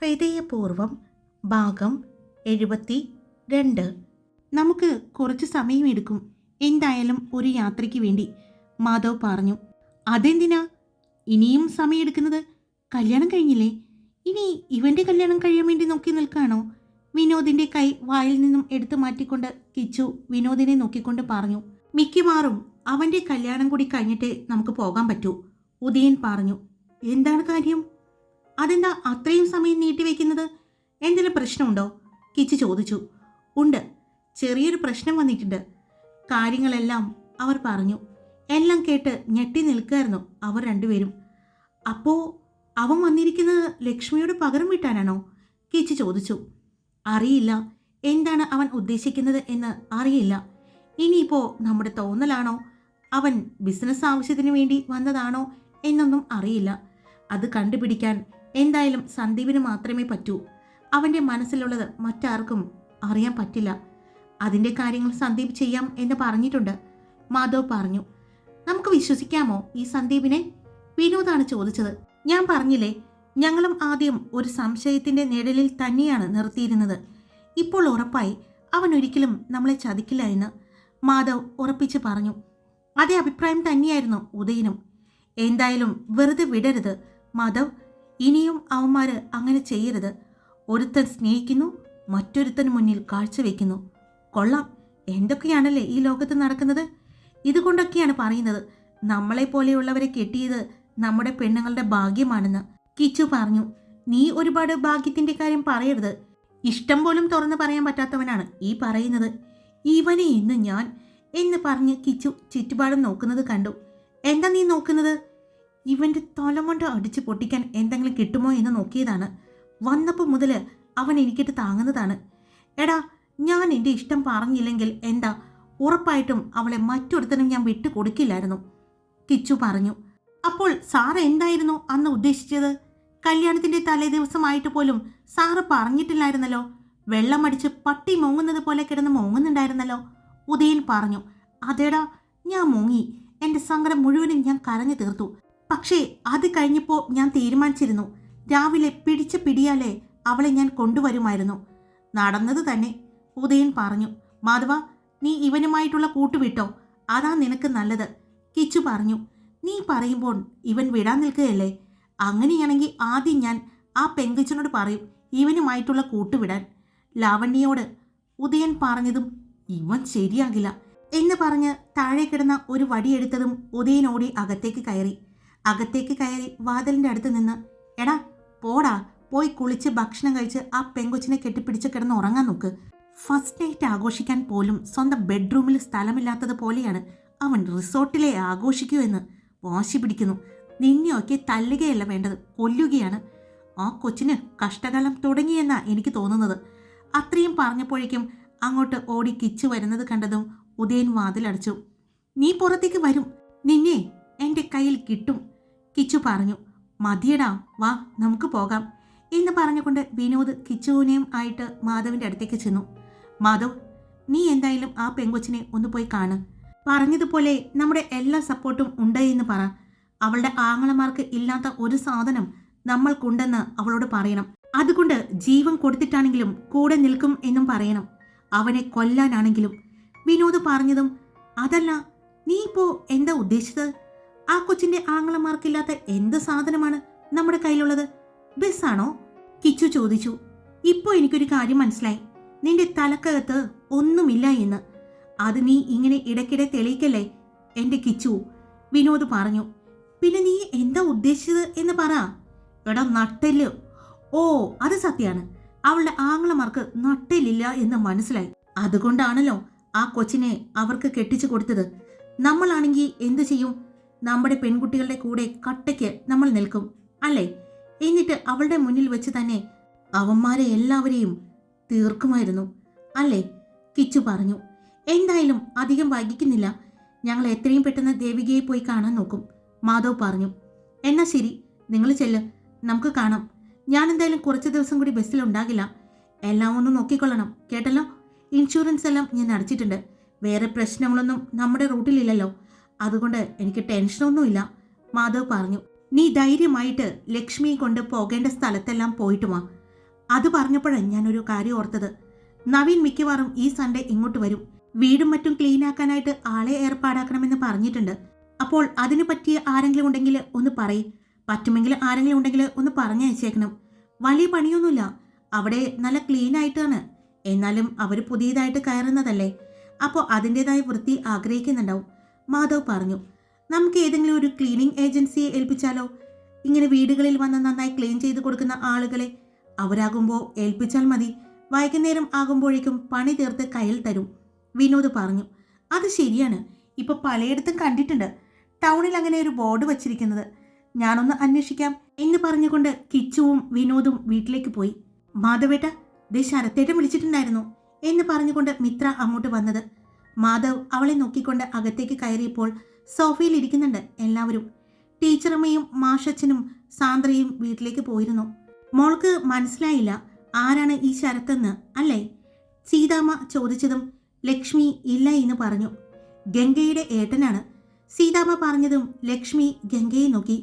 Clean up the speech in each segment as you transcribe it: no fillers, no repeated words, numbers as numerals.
ഹൃദയപൂർവം ഭാഗം 72. നമുക്ക് കുറച്ച് സമയമെടുക്കും, എന്തായാലും ഒരു യാത്രയ്ക്ക് വേണ്ടി, മാധവ് പറഞ്ഞു. അതെന്തിനാ ഇനിയും സമയമെടുക്കുന്നത്? കല്യാണം കഴിഞ്ഞില്ലേ? ഇനി ഇവൻ്റെ കല്യാണം കഴിയാൻ വേണ്ടി നോക്കി നിൽക്കാണോ? വിനോദിൻ്റെ കൈ വായിൽ നിന്നും എടുത്തു മാറ്റിക്കൊണ്ട് കിച്ചു വിനോദിനെ നോക്കിക്കൊണ്ട് പറഞ്ഞു. മിക്കവാറും അവൻ്റെ കല്യാണം കൂടി കഴിഞ്ഞിട്ടേ നമുക്ക് പോകാൻ പറ്റൂ, ഉദയൻ പറഞ്ഞു. എന്താണ് കാര്യം? അതെന്താ അത്രയും സമയം നീട്ടിവെക്കുന്നത്? എന്തെങ്കിലും പ്രശ്നമുണ്ടോ? കിച്ചു ചോദിച്ചു. ഉണ്ട്, ചെറിയൊരു പ്രശ്നം വന്നിട്ടുണ്ട്. കാര്യങ്ങളെല്ലാം അവർ പറഞ്ഞു. എല്ലാം കേട്ട് ഞെട്ടി നിൽക്കായിരുന്നു അവർ രണ്ടുപേരും. അപ്പോൾ അവൻ വന്നിരിക്കുന്നത് ലക്ഷ്മിയോട് പകരം വീട്ടാനാണോ? കിച്ചു ചോദിച്ചു. അറിയില്ല, എന്താണ് അവൻ ഉദ്ദേശിക്കുന്നത് എന്ന് അറിയില്ല. ഇനിയിപ്പോൾ നമ്മുടെ തോന്നലാണോ, അവൻ ബിസിനസ് ആവശ്യത്തിന് വേണ്ടി വന്നതാണോ എന്നൊന്നും അറിയില്ല. അത് കണ്ടുപിടിക്കാൻ എന്തായാലും സന്ദീപിന് മാത്രമേ പറ്റൂ. അവൻ്റെ മനസ്സിലുള്ളത് മറ്റാർക്കും അറിയാൻ പറ്റില്ല. അതിൻ്റെ കാര്യങ്ങൾ സന്ദീപ് ചെയ്യാം എന്ന് പറഞ്ഞിട്ടുണ്ട്, മാധവ് പറഞ്ഞു. നമുക്ക് വിശ്വസിക്കാമോ ഈ സന്ദീപിനെ? വിനോദാണ് ചോദിച്ചത്. ഞാൻ പറഞ്ഞില്ലേ, ഞങ്ങളും ആദ്യം ഒരു സംശയത്തിൻ്റെ നിഴലിൽ തന്നെയാണ് നിർത്തിയിരുന്നത്. ഇപ്പോൾ ഉറപ്പായി അവൻ ഒരിക്കലും നമ്മളെ ചതിക്കില്ല എന്ന് മാധവ് ഉറപ്പിച്ച് പറഞ്ഞു. അതേ അഭിപ്രായം തന്നെയായിരുന്നു ഉദയനും. എന്തായാലും വെറുതെ വിടരുത് മാധവ്, ഇനിയും അവന്മാര് അങ്ങനെ ചെയ്യരുത്. ഒരുത്തൻ സ്നേഹിക്കുന്നു, മറ്റൊരുത്തന് മുന്നിൽ കാഴ്ചവെക്കുന്നു. കൊള്ളാം, എന്തൊക്കെയാണല്ലേ ഈ ലോകത്ത് നടക്കുന്നത്. ഇതുകൊണ്ടൊക്കെയാണ് പറയുന്നത് നമ്മളെപ്പോലെയുള്ളവരെ കെട്ടിയത് നമ്മുടെ പെണ്ണുങ്ങളുടെ ഭാഗ്യമാണെന്ന് കിച്ചു പറഞ്ഞു. നീ ഒരുപാട് ഭാഗ്യത്തിൻ്റെ കാര്യം പറയരുത്. ഇഷ്ടം പോലും തുറന്നു പറയാൻ പറ്റാത്തവനാണ് ഈ പറയുന്നത്. ഇവനെ ഇന്ന് ഞാൻ എന്ന് പറഞ്ഞ് കിച്ചു ചുറ്റുപാടും നോക്കുന്നത് കണ്ടു. എന്താ നീ നോക്കുന്നത്? ഇവൻ്റെ തലമുണ്ട അടിച്ച് പൊട്ടിക്കാൻ എന്തെങ്കിലും കിട്ടുമോ എന്ന് നോക്കിയതാണ്. വന്നപ്പോൾ മുതൽ അവൻ എനിക്കിട്ട് താങ്ങുന്നതാണ്. എടാ, ഞാൻ എൻ്റെ ഇഷ്ടം പറഞ്ഞില്ലെങ്കിൽ എന്താ, ഉറപ്പായിട്ടും അവളെ മറ്റൊരുത്തനും ഞാൻ വിട്ടു കൊടുക്കില്ലായിരുന്നു, കിച്ചു പറഞ്ഞു. അപ്പോൾ സാറ് എന്തായിരുന്നു അന്ന് ഉദ്ദേശിച്ചത്? കല്യാണത്തിൻ്റെ തലേ ദിവസമായിട്ട് പോലും സാറ് പറഞ്ഞിട്ടില്ലായിരുന്നല്ലോ. വെള്ളമടിച്ച് പട്ടി മോങ്ങുന്നത് പോലെ കിടന്ന് മോങ്ങുന്നുണ്ടായിരുന്നല്ലോ, ഉദയൻ പറഞ്ഞു. അതേടാ, ഞാൻ മോങ്ങി. എൻ്റെ സങ്കടം മുഴുവനും ഞാൻ കരഞ്ഞു തീർത്തു. പക്ഷേ അത് കഴിഞ്ഞപ്പോൾ ഞാൻ തീരുമാനിച്ചിരുന്നു, രാവിലെ പിടിച്ച പിടിയാലേ അവളെ ഞാൻ കൊണ്ടുവരുമായിരുന്നു. നടന്നത് തന്നെ, ഉദയൻ പറഞ്ഞു. മാധവ, നീ ഇവനുമായിട്ടുള്ള കൂട്ടുവിട്ടോ, അതാ നിനക്ക് നല്ലത്, കിച്ചു പറഞ്ഞു. നീ പറയുമ്പോൾ ഇവൻ വിടാൻ നിൽക്കുകയല്ലേ? അങ്ങനെയാണെങ്കിൽ ആദ്യം ഞാൻ ആ പെങ്കുച്ചനോട് പറയും ഇവനുമായിട്ടുള്ള കൂട്ടുവിടാൻ. ലാവണ്യയോട് ഉദയൻ പറഞ്ഞതും ഇവൻ ശരിയാകില്ല എന്ന് പറഞ്ഞ് താഴെ കിടന്ന ഒരു വടിയെടുത്തതും ഉദയനോടി അകത്തേക്ക് കയറി വാതിലിൻ്റെ അടുത്ത് നിന്ന്, എടാ പോടാ, പോയി കുളിച്ച് ഭക്ഷണം കഴിച്ച് ആ പെങ്കൊച്ചിനെ കെട്ടിപ്പിടിച്ച് കിടന്ന് ഉറങ്ങാൻ നോക്ക്. ഫസ്റ്റ് നൈറ്റ് ആഘോഷിക്കാൻ പോലും സ്വന്തം ബെഡ്റൂമിൽ സ്ഥലമില്ലാത്തത് പോലെയാണ് അവൻ റിസോർട്ടിലെ ആഘോഷിക്കൂ എന്ന് വാശി പിടിക്കുന്നു. നിന്നെയൊക്കെ തല്ലുകയല്ല വേണ്ടത്, കൊല്ലുകയാണ്. ആ കൊച്ചിന് കഷ്ടകാലം തുടങ്ങിയെന്നാ എനിക്ക് തോന്നുന്നത്. അത്രയും പറഞ്ഞപ്പോഴേക്കും അങ്ങോട്ട് ഓടി കിച്ചു വരുന്നത് കണ്ടതും ഉദയൻ വാതിലടച്ചു. നീ പുറത്തേക്ക് വരും, നിന്നെ എൻ്റെ കയ്യിൽ കിട്ടും, കിച്ചു പറഞ്ഞു. മതിയടാ, വാ നമുക്ക് പോകാം എന്ന് പറഞ്ഞുകൊണ്ട് വിനോദ് കിച്ചുവിനെയും ആയിട്ട് മാധവിൻ്റെ അടുത്തേക്ക് ചെന്നു. മാധവ്, നീ എന്തായാലും ആ പെങ്കൊച്ചിനെ ഒന്ന് പോയി കാണ്. പറഞ്ഞതുപോലെ നമ്മുടെ എല്ലാ സപ്പോർട്ടും ഉണ്ട് എന്ന് പറ. അവളുടെ ആങ്ങളമാർക്ക് ഇല്ലാത്ത ഒരു സാധനം നമ്മൾക്കുണ്ടെന്ന് അവളോട് പറയണം. അതുകൊണ്ട് ജീവൻ കൊടുത്തിട്ടാണെങ്കിലും കൂടെ നിൽക്കും എന്നും പറയണം, അവനെ കൊല്ലാനാണെങ്കിലും. വിനോദ് പറഞ്ഞതും, അതല്ല, നീ ഇപ്പോൾ എന്താ ഉദ്ദേശിച്ചത്? ആ കൊച്ചിൻ്റെ ആങ്ങളമാർക്കില്ലാത്ത എന്ത് സാധനമാണ് നമ്മുടെ കയ്യിലുള്ളത്? ബസ്സാണോ? കിച്ചു ചോദിച്ചു. ഇപ്പോൾ എനിക്കൊരു കാര്യം മനസ്സിലായി, നിന്റെ തലക്കകത്ത് ഒന്നുമില്ല എന്ന്. അത് നീ ഇങ്ങനെ ഇടയ്ക്കിടെ തെളിയിക്കല്ലേ എൻ്റെ കിച്ചു, വിനോദ് പറഞ്ഞു. പിന്നെ നീ എന്താ ഉദ്ദേശിച്ചത് എന്ന് പറ. എടാ, നട്ടെല്ല്. ഓ, അത് സത്യമാണ്, അവളുടെ ആങ്ങളമാർക്ക് നട്ടെല്ലില്ല എന്ന് മനസ്സിലായി. അതുകൊണ്ടാണല്ലോ ആ കൊച്ചിനെ അവർക്ക് കെട്ടിച്ചു കൊടുത്തത്. നമ്മളാണെങ്കിൽ എന്തു ചെയ്യും? നമ്മുടെ പെൺകുട്ടികളുടെ കൂടെ കട്ടയ്ക്ക് നമ്മൾ നിൽക്കും അല്ലേ? എന്നിട്ട് അവളുടെ മുന്നിൽ വെച്ച് തന്നെ അവന്മാരെ എല്ലാവരെയും തീർക്കുമായിരുന്നു അല്ലേ, കിച്ചു പറഞ്ഞു. എന്തായാലും അധികം വൈകിക്കുന്നില്ല, ഞങ്ങൾ എത്രയും പെട്ടെന്ന് ദേവികയെ പോയി കാണാൻ നോക്കും, മാധവ് പറഞ്ഞു. എന്നാ ശരി, നിങ്ങൾ ചെല്ല്, നമുക്ക് കാണാം. ഞാൻ എന്തായാലും കുറച്ച് ദിവസം കൂടി ബസ്സിലുണ്ടാകില്ല. എല്ലാം ഒന്ന് നോക്കിക്കൊള്ളണം, കേട്ടല്ലോ. ഇൻഷുറൻസ് എല്ലാം ഞാൻ അടച്ചിട്ടുണ്ട്. വേറെ പ്രശ്നങ്ങളൊന്നും നമ്മുടെ റൂട്ടിലില്ലല്ലോ, അതുകൊണ്ട് എനിക്ക് ടെൻഷനൊന്നുമില്ല, മാധവ് പറഞ്ഞു. നീ ധൈര്യമായിട്ട് ലക്ഷ്മിയെ കൊണ്ട് പോകേണ്ട സ്ഥലത്തെല്ലാം പോയിട്ടുമാ. അത് പറഞ്ഞപ്പോഴാണ് ഞാനൊരു കാര്യം ഓർത്തത്. നവീൻ മിക്കവാറും ഈ സൺഡേ ഇങ്ങോട്ട് വരും. വീടും മറ്റും ക്ലീൻ ആക്കാനായിട്ട് ആളെ ഏർപ്പാടാക്കണമെന്ന് പറഞ്ഞിട്ടുണ്ട്. അപ്പോൾ അതിന് പറ്റിയ ആരെങ്കിലും ഉണ്ടെങ്കിൽ ഒന്ന് പറയും. പറ്റുമെങ്കിൽ ആരെങ്കിലും ഉണ്ടെങ്കിൽ ഒന്ന് പറഞ്ഞയച്ചേക്കണം. വലിയ പണിയൊന്നുമില്ല, അവിടെ നല്ല ക്ലീൻ ആയിട്ടാണ്. എന്നാലും അവർ പുതിയതായിട്ട് കയറുന്നതല്ലേ, അപ്പോൾ അതിൻ്റെതായ വൃത്തി ആഗ്രഹിക്കുന്നുണ്ടാവും. മാധവ് പറഞ്ഞു. നമുക്ക് ഏതെങ്കിലും ഒരു ക്ലീനിങ് ഏജൻസിയെ ഏൽപ്പിച്ചാലോ? ഇങ്ങനെ വീടുകളിൽ വന്ന് നന്നായി ക്ലീൻ ചെയ്ത് കൊടുക്കുന്ന ആളുകളെ അവരാകുമ്പോൾ ഏൽപ്പിച്ചാൽ മതി. വൈകുന്നേരം ആകുമ്പോഴേക്കും പണി തീർത്ത് കയ്യിൽ തരും. വിനോദ് പറഞ്ഞു. അത് ശരിയാണ്, ഇപ്പൊ പലയിടത്തും കണ്ടിട്ടുണ്ട് ടൗണിൽ അങ്ങനെ ഒരു ബോർഡ് വച്ചിരിക്കുന്നത്. ഞാനൊന്ന് അന്വേഷിക്കാം എന്ന് പറഞ്ഞുകൊണ്ട് കിച്ചുവും വിനോദും വീട്ടിലേക്ക് പോയി. മാധവേട്ട, ദേ ശരത്തേട്ടൻ വിളിച്ചിട്ടുണ്ടായിരുന്നു എന്ന് പറഞ്ഞുകൊണ്ട് മിത്ര അങ്ങോട്ട് വന്നത്. മാധവ് അവളെ നോക്കിക്കൊണ്ട് അകത്തേക്ക് കയറിയപ്പോൾ സോഫയിൽ ഇരിക്കുന്നുണ്ട് എല്ലാവരും. ടീച്ചറമ്മയും മാഷച്ചനും സാന്ദ്രയും വീട്ടിലേക്ക് പോയിരുന്നു. മോൾക്ക് മനസ്സിലായില്ല ആരാണ് ഈ ശരത്തെന്ന് അല്ലേ? സീതാമ്മ ചോദിച്ചതും ലക്ഷ്മി ഇല്ല എന്ന് പറഞ്ഞു. ഗംഗയുടെ ഏട്ടനാണ്. സീതാമ്മ പറഞ്ഞതും ലക്ഷ്മി ഗംഗയെ നോക്കി.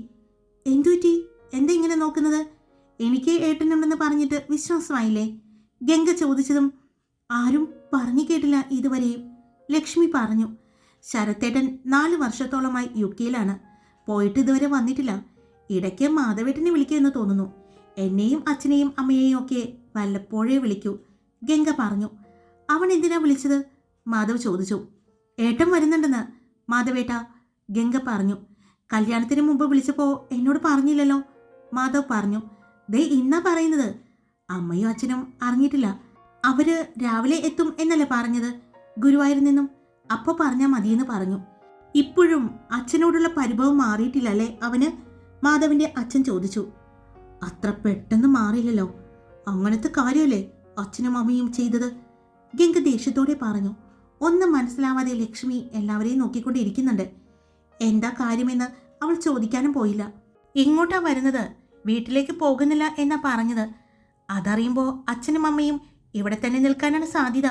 എന്തുപറ്റി? എന്താ ഇങ്ങനെ നോക്കുന്നത്? എനിക്ക് ഏട്ടനുണ്ടെന്ന് പറഞ്ഞിട്ട് വിശ്വാസമായില്ലേ? ഗംഗ ചോദിച്ചതും ആരും പറഞ്ഞു കേട്ടില്ല ഇതുവരെയും, ലക്ഷ്മി പറഞ്ഞു. ശരത്തേട്ടൻ 4 വർഷത്തോളമായി UK-യിലാണ്. പോയിട്ട് ഇതുവരെ വന്നിട്ടില്ല. ഇടയ്ക്ക് മാധവേട്ടനെ വിളിക്കുമെന്ന് തോന്നുന്നു. എന്നെയും അച്ഛനെയും അമ്മയെയും ഒക്കെ വല്ലപ്പോഴേ വിളിക്കൂ, ഗംഗ പറഞ്ഞു. അവൻ എന്തിനാ വിളിച്ചത്? മാധവ് ചോദിച്ചു. ഏട്ടൻ വരുന്നുണ്ടെന്ന് മാധവേട്ട, ഗംഗ പറഞ്ഞു. കല്യാണത്തിന് മുമ്പ് വിളിച്ചപ്പോൾ എന്നോട് പറഞ്ഞില്ലല്ലോ, മാധവ് പറഞ്ഞു. ദേ ഇന്നാ പറയുന്നത്. അമ്മയും അച്ഛനും അറിഞ്ഞിട്ടില്ല. അവര് രാവിലെ എത്തും എന്നല്ലേ പറഞ്ഞത് ഗുരുവായൂരിൽ നിന്നും? അപ്പോൾ പറഞ്ഞാൽ മതിയെന്ന് പറഞ്ഞു. ഇപ്പോഴും അച്ഛനോടുള്ള പരിഭവം മാറിയിട്ടില്ലല്ലേ അവന്? മാധവിന്റെ അച്ഛൻ ചോദിച്ചു. അത്ര പെട്ടെന്ന് മാറിയില്ലല്ലോ. അങ്ങനത്തെ കാര്യമല്ലേ അച്ഛനും അമ്മയും ചെയ്തത്, ഗംഗ ദേഷ്യത്തോടെ പറഞ്ഞു. ഒന്നും മനസ്സിലാവാതെ ലക്ഷ്മി എല്ലാവരെയും നോക്കിക്കൊണ്ടിരിക്കുന്നുണ്ട്. എന്താ കാര്യമെന്ന് അവൾ ചോദിക്കാനും പോയില്ല. എങ്ങോട്ടാ വരുന്നത്? വീട്ടിലേക്ക് പോകുന്നില്ല എന്നാ പറഞ്ഞത്. അതറിയുമ്പോൾ അച്ഛനും അമ്മയും ഇവിടെ തന്നെ നിൽക്കാനാണ് സാധ്യത.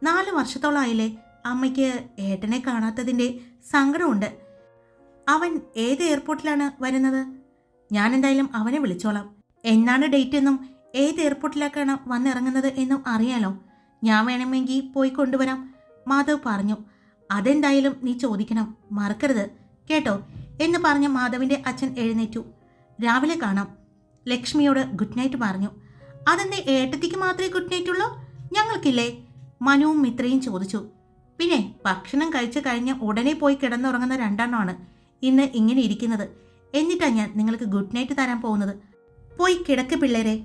4 വർഷത്തോളമായില്ലേ അമ്മയ്ക്ക് ഏട്ടനെ കാണാത്തതിൻ്റെ സങ്കടമുണ്ട്. അവൻ ഏത് എയർപോർട്ടിലാണ് വരുന്നത്? ഞാൻ എന്തായാലും അവനെ വിളിച്ചോളാം. എന്നാണ് ഡേറ്റ് എന്നും ഏത് എയർപോർട്ടിലേക്കാണ് വന്നിറങ്ങുന്നത് എന്നും അറിയാലോ. ഞാൻ വേണമെങ്കിൽ പോയി കൊണ്ടുവരാം, മാധവ് പറഞ്ഞു. അതെന്തായാലും നീ ചോദിക്കണം, മറക്കരുത് കേട്ടോ എന്ന് പറഞ്ഞ മാധവിൻ്റെ അച്ഛൻ എഴുന്നേറ്റു. രാവിലെ കാണാം, ലക്ഷ്മിയോട് ഗുഡ് നൈറ്റ് പറഞ്ഞു. അതെന്തേ ഏട്ടത്തിക്ക് മാത്രമേ ഗുഡ് നൈറ്റ് ഉള്ളൂ, ഞങ്ങൾക്കില്ലേ? മനുവും മിത്രയും ചോദിച്ചു. പിന്നെ ഭക്ഷണം കഴിച്ചു കഴിഞ്ഞ് ഉടനെ പോയി കിടന്നുറങ്ങുന്ന രണ്ടെണ്ണമാണ് ഇന്ന് ഇങ്ങനെ ഇരിക്കുന്നത്. എന്നിട്ടാണ് ഞാൻ നിങ്ങൾക്ക് ഗുഡ് നൈറ്റ് തരാൻ പോകുന്നത്. പോയി കിടക്ക് പിള്ളേരെ,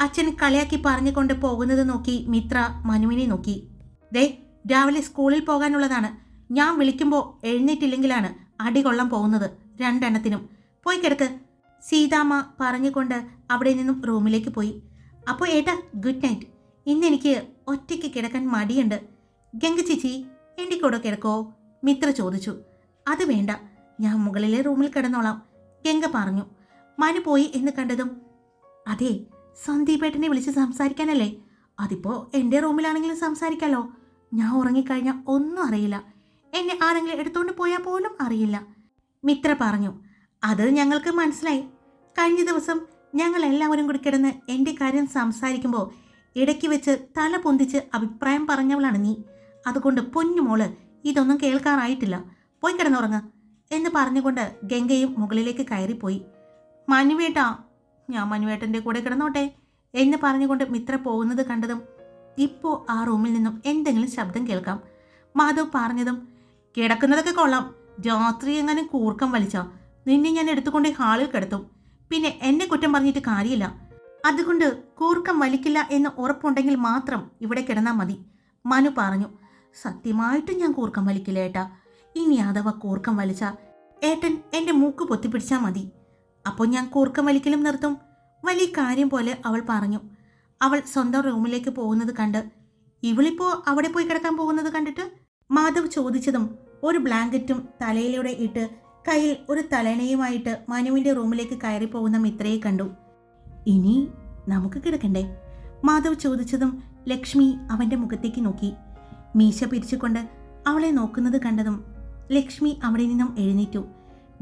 അച്ഛൻ കളിയാക്കി പറഞ്ഞുകൊണ്ട് പോകുന്നത് നോക്കി മിത്ര മനുവിനെ നോക്കി. ദേ രാവിലെ സ്കൂളിൽ പോകാനുള്ളതാണ്. ഞാൻ വിളിക്കുമ്പോൾ എഴുന്നേറ്റില്ലെങ്കിലാണ് അടി കൊള്ളാൻ പോകുന്നത് രണ്ടെണ്ണത്തിനും. പോയി കിടക്ക്, സീതാമ്മ പറഞ്ഞുകൊണ്ട് അവിടെ നിന്നും റൂമിലേക്ക് പോയി. അപ്പോൾ ഏട്ടാ ഗുഡ് നൈറ്റ്. ഇന്നെനിക്ക് ഒറ്റയ്ക്ക് കിടക്കാൻ മടിയുണ്ട്. ഗംഗ ചേച്ചി എൻ്റെ കൂടെ കിടക്കോ? മിത്ര ചോദിച്ചു. അത് വേണ്ട, ഞാൻ മുകളിലെ റൂമിൽ കിടന്നോളാം, ഗംഗ പറഞ്ഞു. മനു പോയി എന്ന് കണ്ടതും അതെ സന്ദീപേട്ടനെ വിളിച്ച് സംസാരിക്കാനല്ലേ? അതിപ്പോൾ എൻ്റെ റൂമിലാണെങ്കിലും സംസാരിക്കാലോ. ഞാൻ ഉറങ്ങിക്കഴിഞ്ഞാൽ ഒന്നും അറിയില്ല. എന്നെ ആരെങ്കിലും എടുത്തുകൊണ്ട് പോയാൽ പോലും അറിയില്ല, മിത്ര പറഞ്ഞു. അത് ഞങ്ങൾക്ക് മനസ്സിലായി. കഴിഞ്ഞ ദിവസം ഞങ്ങൾ എല്ലാവരും കൂടി കിടന്ന് എൻ്റെ കാര്യം സംസാരിക്കുമ്പോൾ ഇടയ്ക്ക് വെച്ച് തല പൊന്തിച്ച് അഭിപ്രായം പറഞ്ഞവളാണ് നീ. അതുകൊണ്ട് പൊന്നുമോള് ഇതൊന്നും കേൾക്കാറായിട്ടില്ല, പോയി കിടന്നുറങ്ങ എന്ന് പറഞ്ഞുകൊണ്ട് ഗംഗയും മുകളിലേക്ക് കയറിപ്പോയി. മനുവേട്ടാ, ഞാൻ മനുവേട്ടൻ്റെ കൂടെ കിടന്നോട്ടെ എന്ന് പറഞ്ഞുകൊണ്ട് മിത്ര പോകുന്നത് കണ്ടതും ഇപ്പോൾ ആ റൂമിൽ നിന്നും എന്തെങ്കിലും ശബ്ദം കേൾക്കാം. മാധവ് പറഞ്ഞതും കിടക്കുന്നതൊക്കെ കൊള്ളാം, രാത്രി എങ്ങനെ കൂർക്കം വലിച്ചാ നിന്നെ ഞാൻ എടുത്തുകൊണ്ട് ഹാളിൽ കിടത്തും. പിന്നെ എന്നെ കുറ്റം പറഞ്ഞിട്ട് കാര്യമില്ല. അതുകൊണ്ട് കൂർക്കം വലിക്കില്ല എന്ന് ഉറപ്പുണ്ടെങ്കിൽ മാത്രം ഇവിടെ കിടന്നാൽ മതി, മനു പറഞ്ഞു. സത്യമായിട്ടും ഞാൻ കൂർക്കം വലിക്കില്ല ഏട്ടാ. ഇനി അഥവാ കൂർക്കം വലിച്ചാൽ ഏട്ടൻ എൻ്റെ മൂക്ക് പൊത്തിപ്പിടിച്ചാൽ മതി. അപ്പോൾ ഞാൻ കൂർക്കം വലിക്കലും നിർത്തും. വലിയ കാര്യം പോലെ അവൾ പറഞ്ഞു. അവൾ സ്വന്തം റൂമിലേക്ക് പോകുന്നത് കണ്ട് ഇവളിപ്പോൾ അവിടെ പോയി കിടക്കാൻ പോകുന്നത് കണ്ടിട്ട് മാധവ് ചോദിച്ചതും ഒരു ബ്ലാങ്കറ്റും തലയിലൂടെ ഇട്ട് കയ്യിൽ ഒരു തലേണയുമായിട്ട് മനുവിൻ്റെ റൂമിലേക്ക് കയറി പോകുന്ന മിത്രയെ കണ്ടു. ഇനി നമുക്ക് കിടക്കണ്ടേ? മാധവ് ചോദിച്ചതും ലക്ഷ്മി അവൻ്റെ മുഖത്തേക്ക് നോക്കി. മീശ പിരിച്ചുകൊണ്ട് അവളെ നോക്കുന്നത് കണ്ടതും ലക്ഷ്മി അവിടെ നിന്നും എഴുന്നേറ്റു.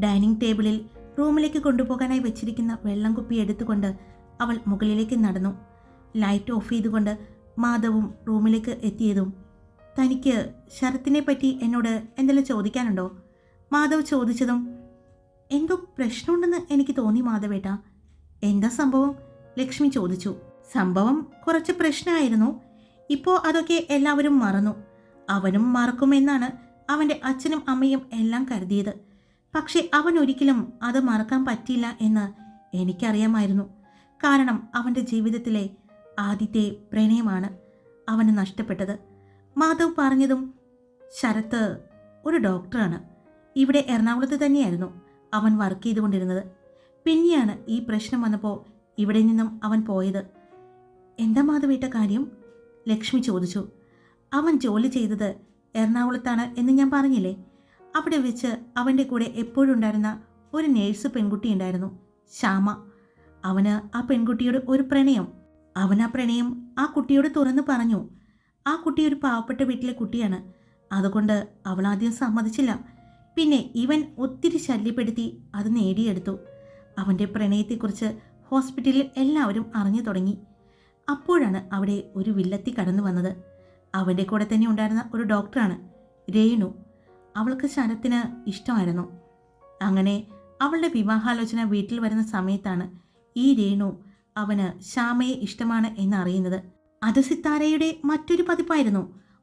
ഡൈനിങ് ടേബിളിൽ റൂമിലേക്ക് കൊണ്ടുപോകാനായി വെച്ചിരിക്കുന്ന വെള്ളം കുപ്പി എടുത്തുകൊണ്ട് അവൾ മുകളിലേക്ക് നടന്നു. ലൈറ്റ് ഓഫ് ചെയ്തുകൊണ്ട് മാധവും റൂമിലേക്ക് എത്തിയതും, തനിക്ക് ശരത്തിനെ പറ്റി എന്നോട് എന്തെങ്കിലും ചോദിക്കാനുണ്ടോ? മാധവ് ചോദിച്ചതും, എന്തോ പ്രശ്നമുണ്ടെന്ന് എനിക്ക് തോന്നി മാധവേട്ടാ. എന്താ സംഭവം? ലക്ഷ്മി ചോദിച്ചു. സംഭവം കുറച്ച് പ്രശ്നമായിരുന്നു. ഇപ്പോൾ അതൊക്കെ എല്ലാവരും മറന്നു. അവനും മറക്കുമെന്നാണ് അവൻ്റെ അച്ഛനും അമ്മയും എല്ലാം കരുതിയത്. പക്ഷെ അവൻ ഒരിക്കലും അത് മറക്കാൻ പറ്റില്ല എന്ന് എനിക്കറിയാമായിരുന്നു. കാരണം അവൻ്റെ ജീവിതത്തിലെ ആദ്യത്തെ പ്രണയമാണ് അവന് നഷ്ടപ്പെട്ടത്. മാധവ് പറഞ്ഞതും, ശരത്ത് ഒരു ഡോക്ടറാണ്. ഇവിടെ എറണാകുളത്ത് തന്നെയായിരുന്നു അവൻ വർക്ക് ചെയ്തുകൊണ്ടിരുന്നത്. പിന്നെയാണ് ഈ പ്രശ്നം വന്നപ്പോൾ ഇവിടെ നിന്നും അവൻ പോയത്. എന്താ മാധവേട്ട കാര്യം? ലക്ഷ്മി ചോദിച്ചു. അവൻ ജോലി ചെയ്തത് എറണാകുളത്താണ് എന്ന് ഞാൻ പറഞ്ഞില്ലേ. അവിടെ വെച്ച് അവൻ്റെ കൂടെ എപ്പോഴും ഉണ്ടായിരുന്ന ഒരു നേഴ്സ് പെൺകുട്ടി ഉണ്ടായിരുന്നു, ശ്യാമ. അവന് ആ പെൺകുട്ടിയോട് ഒരു പ്രണയം. അവൻ ആ പ്രണയം ആ കുട്ടിയോട് തുറന്നു പറഞ്ഞു. ആ കുട്ടി ഒരു പാവപ്പെട്ട വീട്ടിലെ കുട്ടിയാണ്. അതുകൊണ്ട് അവൾ ആദ്യം സമ്മതിച്ചില്ല. പിന്നെ ഇവൻ ഒത്തിരി ശല്യപ്പെടുത്തി അത് നേടിയെടുത്തു. അവൻ്റെ പ്രണയത്തെക്കുറിച്ച് ഹോസ്പിറ്റലിൽ എല്ലാവരും അറിഞ്ഞു തുടങ്ങി. അപ്പോഴാണ് അവിടെ ഒരു വില്ലത്തി കടന്നു വന്നത്. അവൻ്റെ കൂടെ തന്നെ ഉണ്ടായിരുന്ന ഒരു ഡോക്ടറാണ് രേണു. അവൾക്ക് ശരത്തിന് ഇഷ്ടമായിരുന്നു. അങ്ങനെ അവളുടെ വിവാഹാലോചന വീട്ടിൽ വരുന്ന സമയത്താണ് ഈ രേണു അവന് ശ്യാമയെ ഇഷ്ടമാണ് എന്നറിയുന്നത്. അത് സിത്താരയുടെ മറ്റൊരു പതിപ്പായിരുന്നു.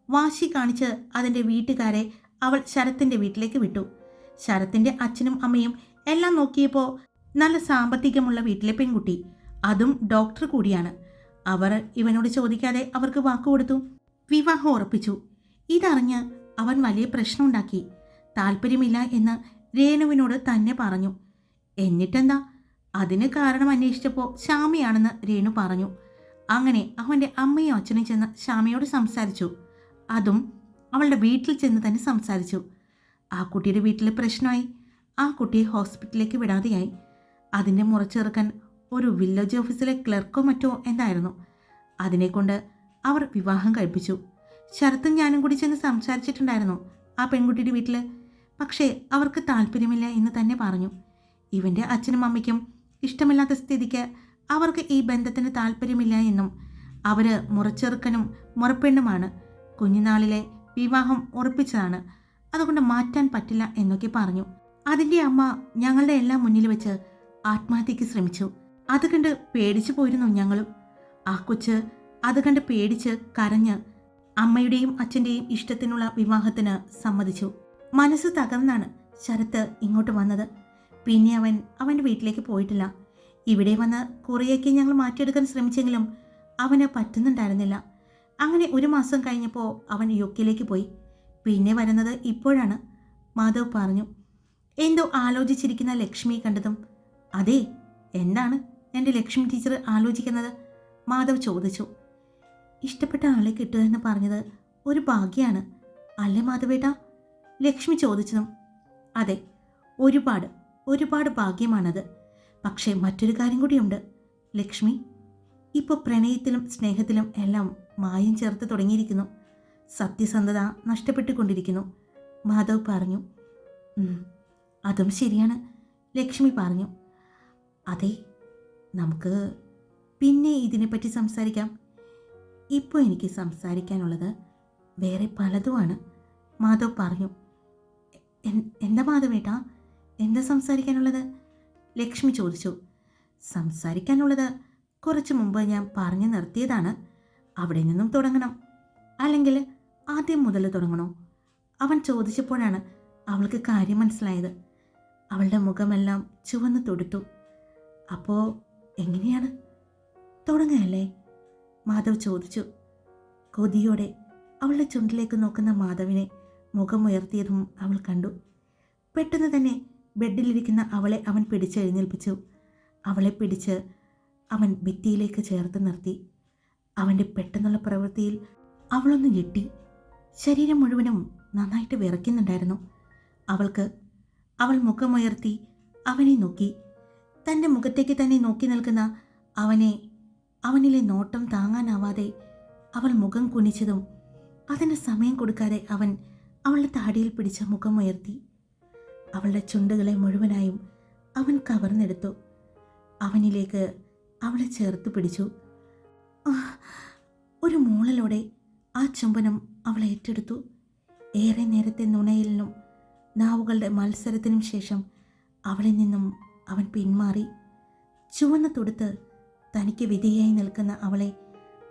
വാശി കാണിച്ച് അതിൻ്റെ വീട്ടുകാരെ അവൾ ശരത്തിൻ്റെ വീട്ടിലേക്ക് വിട്ടു. ശരത്തിൻ്റെ അച്ഛനും അമ്മയും എല്ലാം നോക്കിയപ്പോൾ നല്ല സാമ്പത്തികമുള്ള വീട്ടിലെ പെൺകുട്ടി, അതും ഡോക്ടർ കൂടിയാണ്. അവർ ഇവനോട് ചോദിക്കാതെ അവർക്ക് വാക്കുകൊടുത്തു. വിവാഹം ഉറപ്പിച്ചു. ഇതറിഞ്ഞ് അവൻ വലിയ പ്രശ്നമുണ്ടാക്കി. താല്പര്യമില്ല എന്ന് രേണുവിനോട് തന്നെ പറഞ്ഞു. എന്നിട്ടെന്താ, അതിന് കാരണം അന്വേഷിച്ചപ്പോൾ ശ്യാമയാണെന്ന് രേണു പറഞ്ഞു. അങ്ങനെ അവൻ്റെ അമ്മയും അച്ഛനും ചെന്ന് ശ്യാമയോട് സംസാരിച്ചു. അതും അവളുടെ വീട്ടിൽ ചെന്ന് തന്നെ സംസാരിച്ചു. ആ കുട്ടിയുടെ വീട്ടിൽ പ്രശ്നമായി. ആ കുട്ടിയെ ഹോസ്പിറ്റലിലേക്ക് വിടാതെയായി. അതിൻ്റെ മുറച്ചെറുക്കൻ ഒരു വില്ലേജ് ഓഫീസിലെ ക്ലർക്കോ മറ്റോ എന്തായിരുന്നു. അതിനെക്കൊണ്ട് അവർ വിവാഹം കഴിപ്പിച്ചു. ശരത്തും ഞാനും കൂടി ചെന്ന് സംസാരിച്ചിട്ടുണ്ടായിരുന്നു ആ പെൺകുട്ടിയുടെ വീട്ടിൽ. പക്ഷേ അവർക്ക് താല്പര്യമില്ല എന്ന് തന്നെ പറഞ്ഞു. ഇവൻ്റെ അച്ഛനും അമ്മയ്ക്കും ഇഷ്ടമില്ലാത്ത സ്ഥിതിക്ക് അവർക്ക് ഈ ബന്ധത്തിന് താല്പര്യമില്ല എന്നും അവർ മുറച്ചെറുക്കനും മുറപ്പെണ്ണുമാണ്, കുഞ്ഞുനാളിലെ വിവാഹം ഉറപ്പിച്ചതാണ്, അതുകൊണ്ട് മാറ്റാൻ പറ്റില്ല എന്നൊക്കെ പറഞ്ഞു. അതിൻ്റെ അമ്മ ഞങ്ങളുടെ എല്ലാം മുന്നിൽ വെച്ച് ആത്മഹത്യക്ക് ശ്രമിച്ചു. അത് കണ്ട് പേടിച്ചു പോയിരുന്നു ഞങ്ങളും. ആ കൊച്ച് അത് കണ്ട് പേടിച്ച് കരഞ്ഞ് അമ്മയുടെയും അച്ഛൻ്റെയും ഇഷ്ടത്തിനുള്ള വിവാഹത്തിന് സമ്മതിച്ചു. മനസ്സ് തകർന്നാണ് ശരത്ത് ഇങ്ങോട്ട് വന്നത്. പിന്നെ അവൻ അവൻ്റെ വീട്ടിലേക്ക് പോയിട്ടില്ല. ഇവിടെ വന്ന് കുറേയൊക്കെ ഞങ്ങൾ മാറ്റിയെടുക്കാൻ ശ്രമിച്ചെങ്കിലും അവന് പറ്റുന്നുണ്ടായിരുന്നില്ല. അങ്ങനെ 1 മാസം കഴിഞ്ഞപ്പോൾ അവൻ യുകെയിലേക്ക് പോയി. പിന്നെ വരുന്നത് ഇപ്പോഴാണ്. മാധവ് പറഞ്ഞു. എന്തോ ആലോചിച്ചിരിക്കുന്ന ലക്ഷ്മിയെ കണ്ടതും, അതെ, എന്താണ് എൻ്റെ ലക്ഷ്മി ടീച്ചർ ആലോചിക്കുന്നത്? മാധവ് ചോദിച്ചു. ഇഷ്ടപ്പെട്ട ആളെ കിട്ടുക എന്ന് പറഞ്ഞത് ഒരു ഭാഗ്യമാണ് അല്ലേ മാധവേട്ടാ? ലക്ഷ്മി ചോദിച്ചതും, അതെ, ഒരുപാട് ഒരുപാട് ഭാഗ്യമാണത്. പക്ഷേ മറ്റൊരു കാര്യം കൂടിയുണ്ട് ലക്ഷ്മി. ഇപ്പോൾ പ്രണയത്തിലും സ്നേഹത്തിലും എല്ലാം മായം ചേർത്ത് തുടങ്ങിയിരിക്കുന്നു. സത്യസന്ധത നഷ്ടപ്പെട്ടുകൊണ്ടിരിക്കുന്നു, മാധവ് പറഞ്ഞു. അതും ശരിയാണ്, ലക്ഷ്മി പറഞ്ഞു. അതെ, നമുക്ക് പിന്നെ ഇതിനെപ്പറ്റി സംസാരിക്കാം. ഇപ്പോൾ എനിക്ക് സംസാരിക്കാനുള്ളത് വേറെ പലതുമാണ്, മാധവ് പറഞ്ഞു. എന്താ മാധവേട്ടാ, എന്താ സംസാരിക്കാനുള്ളത്? ലക്ഷ്മി ചോദിച്ചു. സംസാരിക്കാനുള്ളത് കുറച്ച് മുമ്പ് ഞാൻ പറഞ്ഞു നിർത്തിയതാണ്. അവിടെ നിന്നും തുടങ്ങണം, അല്ലെങ്കിൽ ആദ്യം മുതൽ തുടങ്ങണോ? അവൻ ചോദിച്ചപ്പോഴാണ് അവൾക്ക് കാര്യം മനസ്സിലായത്. അവളുടെ മുഖമെല്ലാം ചുവന്ന് തൊടുത്തു. അപ്പോൾ എങ്ങനെയാണ്? തുടങ്ങുകയല്ലേ? മാധവ് ചോദിച്ചു. കൊതിയോടെ അവളുടെ ചുണ്ടിലേക്ക് നോക്കുന്ന മാധവിനെ മുഖമുയർത്തിയതും അവൾ കണ്ടു. പെട്ടെന്ന് തന്നെ ബെഡിലിരിക്കുന്ന അവളെ അവൻ പിടിച്ചെഴുന്നേൽപ്പിച്ചു. അവളെ പിടിച്ച് അവൻ ഭിത്തിയിലേക്ക് ചേർത്ത് നിർത്തി. അവൻ്റെ പെട്ടെന്നുള്ള പ്രവൃത്തിയിൽ അവളൊന്ന് ഞെട്ടി. ശരീരം മുഴുവനും നന്നായിട്ട് വിറയ്ക്കുന്നുണ്ടായിരുന്നു അവൾക്ക്. അവൾ മുഖമുയർത്തി അവനെ നോക്കി. തൻ്റെ മുഖത്തേക്ക് തന്നെ നോക്കി നിൽക്കുന്ന അവനിലെ നോട്ടം താങ്ങാനാവാതെ അവൾ മുഖം കുനിച്ചതും അതിന് സമയം കൊടുക്കാതെ അവൻ അവളുടെ താടിയിൽ പിടിച്ച മുഖമുയർത്തി. അവളുടെ ചുണ്ടുകളെ മുഴുവനായും അവൻ കവർന്നെടുത്തു. അവനിലേക്ക് അവളെ ചേർത്ത് പിടിച്ചു. ആ, ഒരു മൂളലോടെ ആ ചുംബനം അവൾ ഏറ്റെടുത്തു. ഏറെ നേരത്തെ നുണയലിനും നാവുകളുടെ മത്സരത്തിനും ശേഷം അവളിൽ നിന്നും അവൻ പിന്മാറി. ചുവന്ന തുടുത്ത് തനിക്ക് വിധേയായി നിൽക്കുന്ന അവളെ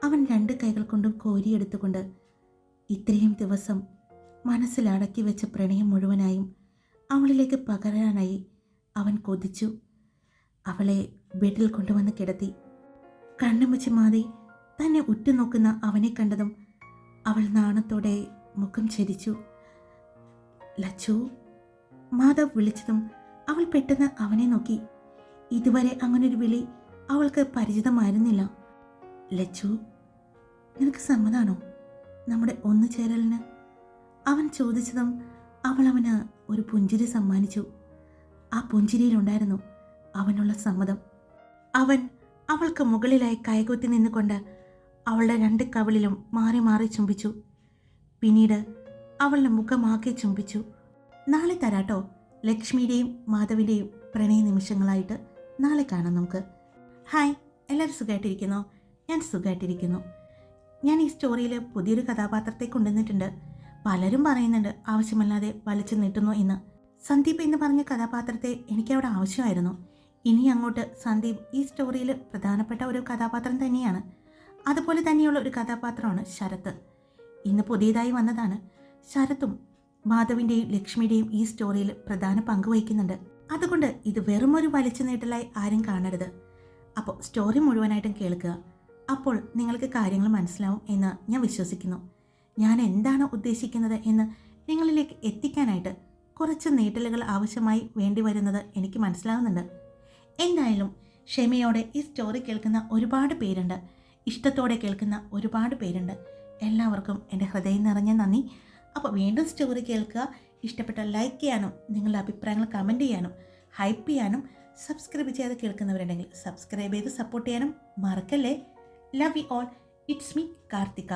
അവൻ 2 കൈകൾ കൊണ്ടും കോരിയെടുത്തുകൊണ്ട് ഇത്രയും ദിവസം മനസ്സിൽ അടക്കി വെച്ച പ്രണയം മുഴുവനായും അവളിലേക്ക് പകരാനായി അവൻ കൊതിച്ചു. അവളെ ബെഡിൽ കൊണ്ടുവന്ന് കിടത്തി. കണ്ണുമുച്ചി മാതി തന്നെ ഉറ്റുനോക്കുന്ന അവനെ കണ്ടതും അവൾ നാണത്തോടെ മുഖം ചരിച്ചു. ലച്ചു, മാധവ് വിളിച്ചതും അവൾ പെട്ടെന്ന് അവനെ നോക്കി. ഇതുവരെ അങ്ങനൊരു വിളി അവൾക്ക് പരിചിതമായിരുന്നില്ല. ലച്ചു, നിനക്ക് സമ്മതാണോ നമ്മുടെ ഒന്നുചേരലിന്? അവൻ ചോദിച്ചതും അവൾ അവന് ഒരു പുഞ്ചിരി സമ്മാനിച്ചു. ആ പുഞ്ചിരിയിലുണ്ടായിരുന്നു അവനുള്ള സമ്മതം. അവൻ അവൾക്ക് മുകളിലായി കൈകൊത്തി നിന്നുകൊണ്ട് അവളുടെ 2 കവിളിലും മാറി മാറി ചുംബിച്ചു. പിന്നീട് അവളുടെ മുഖമാകെ ചുംബിച്ചു. നാളെ തരാട്ടോ ലക്ഷ്മിയുടെയും മാധവിൻ്റെയും പ്രണയ നിമിഷങ്ങളായിട്ട്. നാളെ കാണാം നമുക്ക്. ഹായ്, എല്ലാവരും സുഖമായിട്ടിരിക്കുന്നോ? ഞാൻ സുഖമായിട്ടിരിക്കുന്നു. ഞാൻ ഈ സ്റ്റോറിയിൽ പുതിയൊരു കഥാപാത്രത്തെ കൊണ്ടുവന്നിട്ടുണ്ട്. പലരും പറയുന്നുണ്ട് ആവശ്യമല്ലാതെ വലിച്ചു നീട്ടുന്നു എന്ന്. സന്ദീപ് എന്ന് പറഞ്ഞ കഥാപാത്രത്തെ എനിക്കവിടെ ആവശ്യമായിരുന്നു. ഇനി അങ്ങോട്ട് സന്ദീപ് ഈ സ്റ്റോറിയിൽ പ്രധാനപ്പെട്ട ഒരു കഥാപാത്രം തന്നെയാണ്. അതുപോലെ തന്നെയുള്ള ഒരു കഥാപാത്രമാണ് ശരത്ത്. ഇന്ന് പുതിയതായി വന്നതാണ്. ശരത്തും മാധവിൻ്റെയും ലക്ഷ്മിയുടെയും ഈ സ്റ്റോറിയിൽ പ്രധാന പങ്ക് വഹിക്കുന്നുണ്ട്. അതുകൊണ്ട് ഇത് വെറും ഒരു വലിച്ചു നീട്ടലായി ആരും കാണരുത്. അപ്പോൾ സ്റ്റോറി മുഴുവനായിട്ടും കേൾക്കുക. അപ്പോൾ നിങ്ങൾക്ക് കാര്യങ്ങൾ മനസ്സിലാവും എന്ന് ഞാൻ വിശ്വസിക്കുന്നു. ഞാൻ എന്താണ് ഉദ്ദേശിക്കുന്നത് എന്ന് നിങ്ങളിലേക്ക് എത്തിക്കാനായിട്ട് കുറച്ച് നീട്ടലുകൾ ആവശ്യമായി വേണ്ടി വരുന്നത് എനിക്ക് മനസ്സിലാകുന്നുണ്ട്. എന്തായാലും ക്ഷമയോടെ ഈ സ്റ്റോറി കേൾക്കുന്ന ഒരുപാട് പേരുണ്ട്, ഇഷ്ടത്തോടെ കേൾക്കുന്ന ഒരുപാട് പേരുണ്ട്. എല്ലാവർക്കും എൻ്റെ ഹൃദയം നിറഞ്ഞ നന്ദി. അപ്പോൾ വീണ്ടും സ്റ്റോറി കേൾക്കുക. ഇഷ്ടപ്പെട്ട ലൈക്ക് ചെയ്യാനും നിങ്ങളുടെ അഭിപ്രായങ്ങൾ കമൻറ്റ് ചെയ്യാനും ഹൈപ്പ് ചെയ്യാനും സബ്സ്ക്രൈബ് ചെയ്ത് കേൾക്കുന്നവരുണ്ടെങ്കിൽ സബ്സ്ക്രൈബ് ചെയ്ത് സപ്പോർട്ട് ചെയ്യാനും മറക്കല്ലേ. Love you all. It's me Karthika.